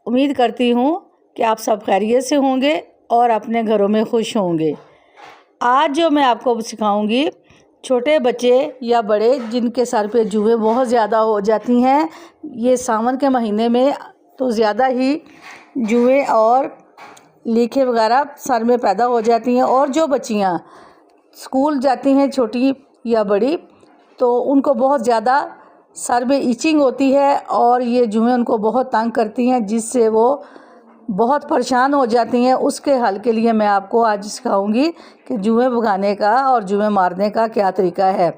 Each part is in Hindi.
उम्मीद करती हूँ कि आप सब खैरियत से होंगे और अपने घरों में खुश होंगे। आज जो मैं आपको सिखाऊंगी, छोटे बच्चे या बड़े जिनके सर पे जुएँ बहुत ज़्यादा हो जाती हैं, ये सावन के महीने में तो ज़्यादा ही जुएँ और लीखें वगैरह सर में पैदा हो जाती हैं। और जो बच्चियाँ स्कूल जाती हैं, छोटी या बड़ी, तो उनको बहुत ज़्यादा सर में इचिंग होती है और ये जुएँ उनको बहुत तंग करती हैं, जिससे वो बहुत परेशान हो जाती हैं। उसके हल के लिए मैं आपको आज सिखाऊंगी कि जुएँ भगाने का और जुएँ मारने का क्या तरीका है।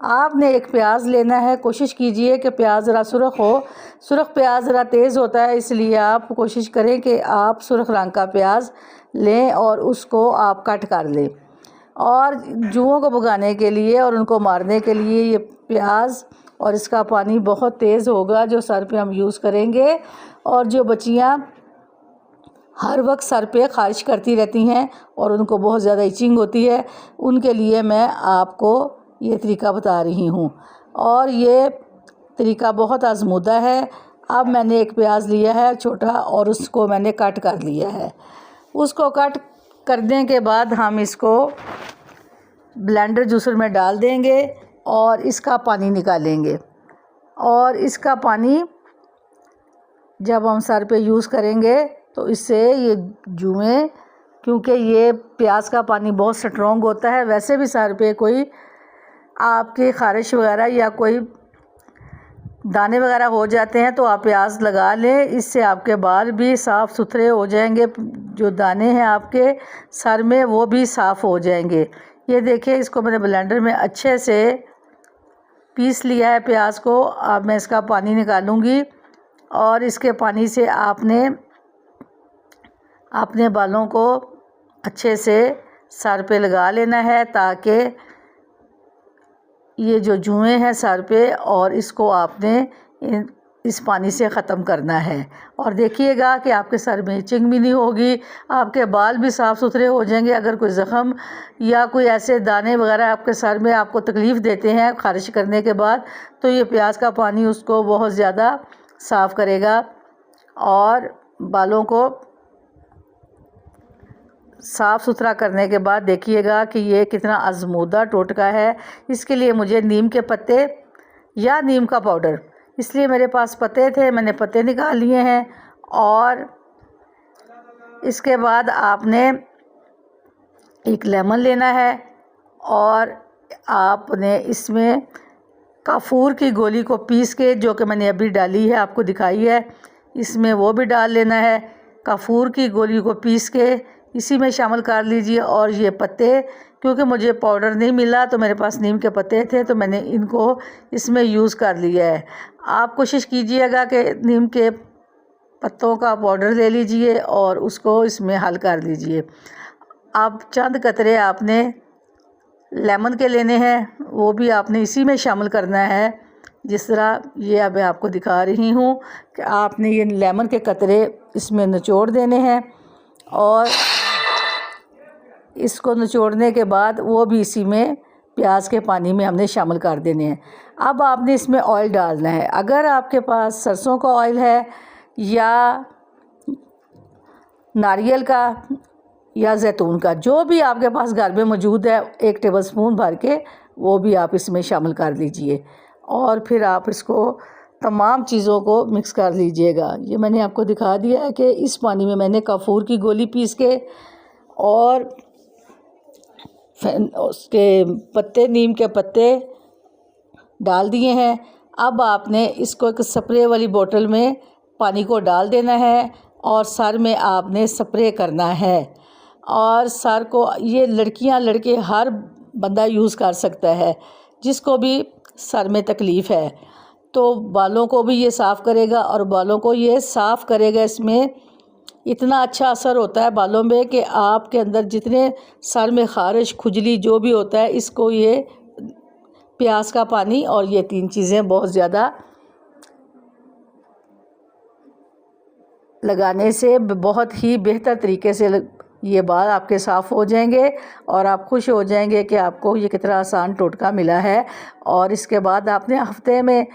आपने एक प्याज लेना है। कोशिश कीजिए कि प्याज ज़रा सुर्ख हो। सुर्ख प्याज ज़रा तेज़ होता है, इसलिए आप कोशिश करें कि आप सुर्ख रंग का प्याज लें और उसको आप कट कर लें। और जुओं को भगाने के लिए और उनको मारने के लिए ये प्याज और इसका पानी बहुत तेज़ होगा जो सर पे हम यूज़ करेंगे। और जो बच्चियाँ हर वक्त सर पे ख़ारिश करती रहती हैं और उनको बहुत ज़्यादा इचिंग होती है, उनके लिए मैं आपको ये तरीका बता रही हूँ। और ये तरीका बहुत आज़मूदा है। अब मैंने एक प्याज लिया है छोटा और उसको मैंने कट कर लिया है। उसको कट करने के बाद हम इसको ब्लेंडर जूसर में डाल देंगे और इसका पानी निकालेंगे। और इसका पानी जब हम सर पे यूज़ करेंगे तो इससे ये जुएँ, क्योंकि ये प्याज का पानी बहुत स्ट्रॉन्ग होता है, वैसे भी सर पे कोई आपकी ख़ारिश वगैरह या कोई दाने वगैरह हो जाते हैं तो आप प्याज लगा लें। इससे आपके बाल भी साफ़ सुथरे हो जाएंगे, जो दाने हैं आपके सर में वो भी साफ़ हो जाएंगे। ये देखिए, इसको मैंने ब्लेंडर में अच्छे से पीस लिया है प्याज को। अब मैं इसका पानी निकालूंगी और इसके पानी से आपने अपने बालों को अच्छे से सर पे लगा लेना है, ताकि ये जो जुएँ हैं सर पे और इसको आपने इस पानी से ख़त्म करना है। और देखिएगा कि आपके सर में इचिंग भी नहीं होगी, आपके बाल भी साफ़ सुथरे हो जाएंगे। अगर कोई ज़ख़म या कोई ऐसे दाने वगैरह आपके सर में आपको तकलीफ़ देते हैं ख़ारिश करने के बाद, तो ये प्याज का पानी उसको बहुत ज़्यादा साफ़ करेगा और बालों को साफ़ सुथरा करने के बाद देखिएगा कि ये कितना आज़मूदा टोटका है। इसके लिए मुझे नीम के पत्ते या नीम का पाउडर, इसलिए मेरे पास पत्ते थे, मैंने पत्ते निकाल लिए हैं। और इसके बाद आपने एक लेमन लेना है और आपने इसमें काफूर की गोली को पीस के, जो कि मैंने अभी डाली है आपको दिखाई है, इसमें वो भी डाल लेना है। काफूर की गोली को पीस के इसी में शामिल कर लीजिए। और ये पत्ते, क्योंकि मुझे पाउडर नहीं मिला तो मेरे पास नीम के पत्ते थे तो मैंने इनको इसमें यूज़ कर लिया है। आप कोशिश कीजिएगा कि नीम के पत्तों का पाउडर ले लीजिए और उसको इसमें हल कर लीजिए। अब चंद कतरे आपने लेमन के लेने हैं, वो भी आपने इसी में शामिल करना है। जिस तरह ये अब मैं आपको दिखा रही हूँ कि आपने ये लेमन के कतरे इसमें निचोड़ देने हैं और इसको निचोड़ने के बाद वो भी इसी में प्याज के पानी में हमने शामिल कर देने हैं। अब आपने इसमें ऑयल डालना है। अगर आपके पास सरसों का ऑयल है या नारियल का या जैतून का, जो भी आपके पास घर में मौजूद है, 1 टेबलस्पून भर के वो भी आप इसमें शामिल कर लीजिए। और फिर आप इसको तमाम चीज़ों को मिक्स कर लीजिएगा। ये मैंने आपको दिखा दिया है कि इस पानी में मैंने काफूर की गोली पीस के और उसके पत्ते, नीम के पत्ते डाल दिए हैं। अब आपने इसको एक स्प्रे वाली बोतल में पानी को डाल देना है और सर में आपने स्प्रे करना है। और सर को, ये लड़कियां लड़के हर बंदा यूज़ कर सकता है जिसको भी सर में तकलीफ़ है, तो बालों को भी ये साफ़ करेगा और बालों को ये साफ़ करेगा। इसमें इतना अच्छा असर होता है बालों में कि आपके अंदर जितने सर में ख़ारिश, खुजली जो भी होता है, इसको ये प्याज का पानी और ये 3 चीज़ें बहुत ज़्यादा लगाने से बहुत ही बेहतर तरीके से ये बाल आपके साफ़ हो जाएंगे और आप खुश हो जाएंगे कि आपको ये कितना आसान टोटका मिला है। और इसके बाद आपने हफ्ते में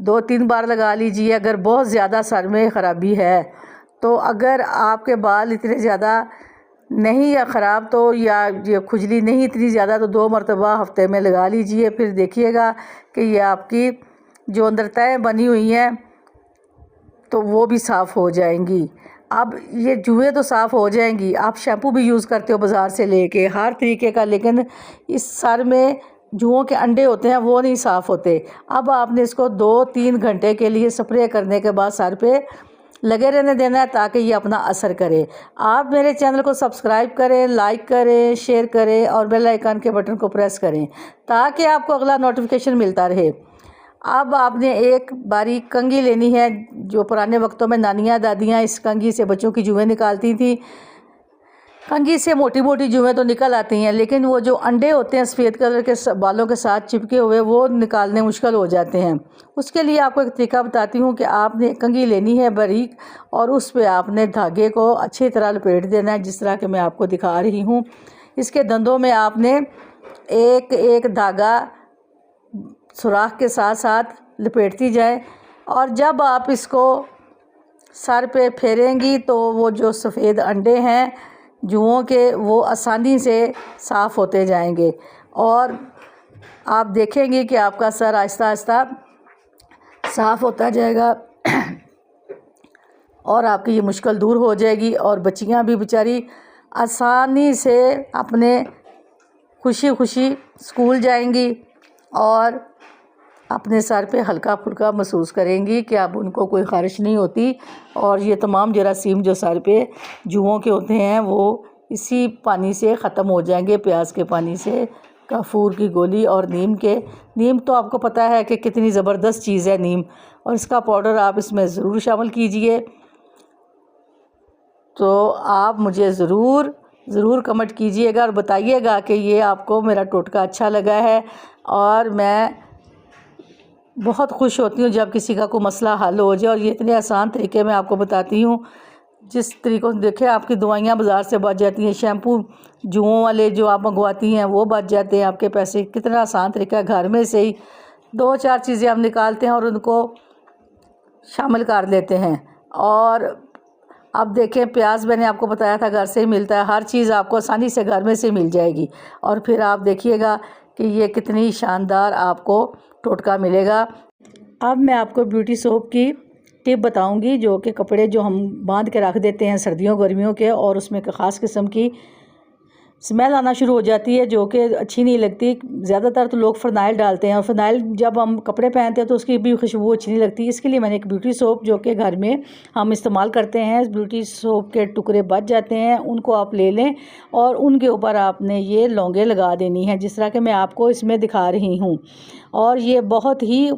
2-3 बार लगा लीजिए। अगर बहुत ज़्यादा सर में ख़राबी है तो अगर आपके बाल इतने ज़्यादा नहीं या ख़राब तो या ये खुजली नहीं इतनी ज़्यादा तो 2 मरतबा हफ्ते में लगा लीजिए। फिर देखिएगा कि ये आपकी जो अंदर तह बनी हुई हैं तो वो भी साफ़ हो जाएंगी। अब ये जुएँ तो साफ़ हो जाएंगी। आप शैम्पू भी यूज़ करते हो बाज़ार से लेके हर तरीके का, लेकिन इस सर में जुओं के अंडे होते हैं वो नहीं साफ़ होते। अब आपने इसको 2-3 घंटे के लिए स्प्रे करने के बाद सर पे लगे रहने देना है ताकि ये अपना असर करे। आप मेरे चैनल को सब्सक्राइब करें, लाइक करें, शेयर करें और बेल आइकन के बटन को प्रेस करें ताकि आपको अगला नोटिफिकेशन मिलता रहे। अब आपने एक बारीक कंघी लेनी है। जो पुराने वक्तों में नानियाँ दादियाँ इस कंघी से बच्चों की जुएँ निकालती थी। कंघी से मोटी मोटी जुएँ तो निकल आती हैं, लेकिन वो जो अंडे होते हैं सफ़ेद कलर के बालों के साथ चिपके हुए वो निकालने मुश्किल हो जाते हैं। उसके लिए आपको एक तरीका बताती हूँ कि आपने कंघी लेनी है बारीक और उस पर आपने धागे को अच्छी तरह लपेट देना है, जिस तरह कि मैं आपको दिखा रही हूँ। इसके दंदों में आपने एक एक धागा सुराख के साथ साथ लपेटती जाए और जब आप इसको सर पे फेरेंगी तो वो जो सफ़ेद अंडे हैं जुओं के वो आसानी से साफ़ होते जाएंगे और आप देखेंगे कि आपका सर आहिस्ता आहिस्ता साफ़ होता जाएगा और आपकी ये मुश्किल दूर हो जाएगी और बच्चियां भी बेचारी आसानी से अपने खुशी खुशी स्कूल जाएंगी और अपने सर पे हल्का फुल्का महसूस करेंगी कि अब उनको कोई ख़ारिश नहीं होती। और ये तमाम जरासीम जो सर पे जुओं के होते हैं वो इसी पानी से ख़त्म हो जाएंगे, प्याज के पानी से, काफूर की गोली और नीम तो आपको पता है कि कितनी ज़बरदस्त चीज़ है नीम, और इसका पाउडर आप इसमें ज़रूर शामिल कीजिए। तो आप मुझे ज़रूर कमेंट कीजिएगा और बताइएगा कि ये आपको मेरा टोटका अच्छा लगा है। और मैं बहुत खुश होती हूँ जब किसी का कोई मसला हल हो जाए, और ये इतने आसान तरीके में आपको बताती हूँ जिस तरीक़ों से देखें आपकी दवाइयाँ बाज़ार से बच जाती हैं, शैम्पू जुओं वाले जो आप मंगवाती हैं वो बच जाते हैं आपके पैसे। कितना आसान तरीका है, घर में से ही 2-4 चीज़ें हम निकालते हैं और उनको शामिल कर लेते हैं। और अब देखें प्याज मैंने आपको बताया था घर से ही मिलता है, हर चीज़ आपको आसानी से घर में से मिल जाएगी। और फिर आप देखिएगा कि ये कितनी शानदार आपको टोटका मिलेगा। अब मैं आपको ब्यूटी सोप की टिप बताऊंगी जो कि कपड़े जो हम बांध के रख देते हैं सर्दियों गर्मियों के और उसमें एक ख़ास किस्म की स्मेल आना शुरू हो जाती है जो कि अच्छी नहीं लगती। ज़्यादातर तो लोग फ़िनाइल डालते हैं और फ़िनाइल जब हम कपड़े पहनते हैं तो उसकी भी खुशबू अच्छी नहीं लगती। इसके लिए मैंने एक ब्यूटी सोप जो कि घर में हम इस्तेमाल करते हैं, ब्यूटी सोप के टुकड़े बच जाते हैं, उनको आप ले लें और उनके ऊपर आपने ये लौंगे लगा देनी है जिस तरह के मैं आपको इसमें दिखा रही हूँ। और ये बहुत ही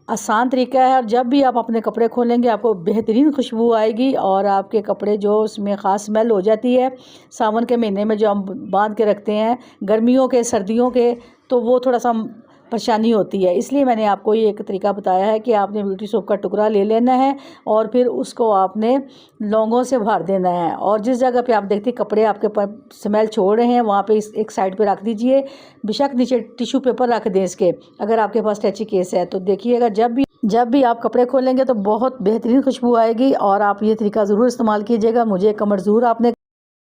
आसान तरीका है और जब भी आप अपने कपड़े खोलेंगे आपको बेहतरीन खुशबू आएगी और आपके कपड़े जो उसमें ख़ास स्मेल हो जाती है सावन के महीने में जो हम बांध के रखते हैं, गर्मियों के सर्दियों के, तो वो थोड़ा सा परेशानी होती है। इसलिए मैंने आपको ये एक तरीका बताया है कि आपने ब्यूटी सोप का टुकड़ा ले लेना है और फिर उसको आपने लौंगों से भर देना है और जिस जगह पे आप देखते कपड़े आपके स्मेल छोड़ रहे हैं वहाँ पे एक साइड पे रख दीजिए। बेशक नीचे टिश्यू पेपर रख दें इसके, अगर आपके पास टैची केस है तो देखिएगा जब भी आप कपड़े खोलेंगे तो बहुत बेहतरीन खुशबू आएगी। और आप ये तरीका ज़रूर इस्तेमाल कीजिएगा। मुझे कमेंट ज़रूर आपने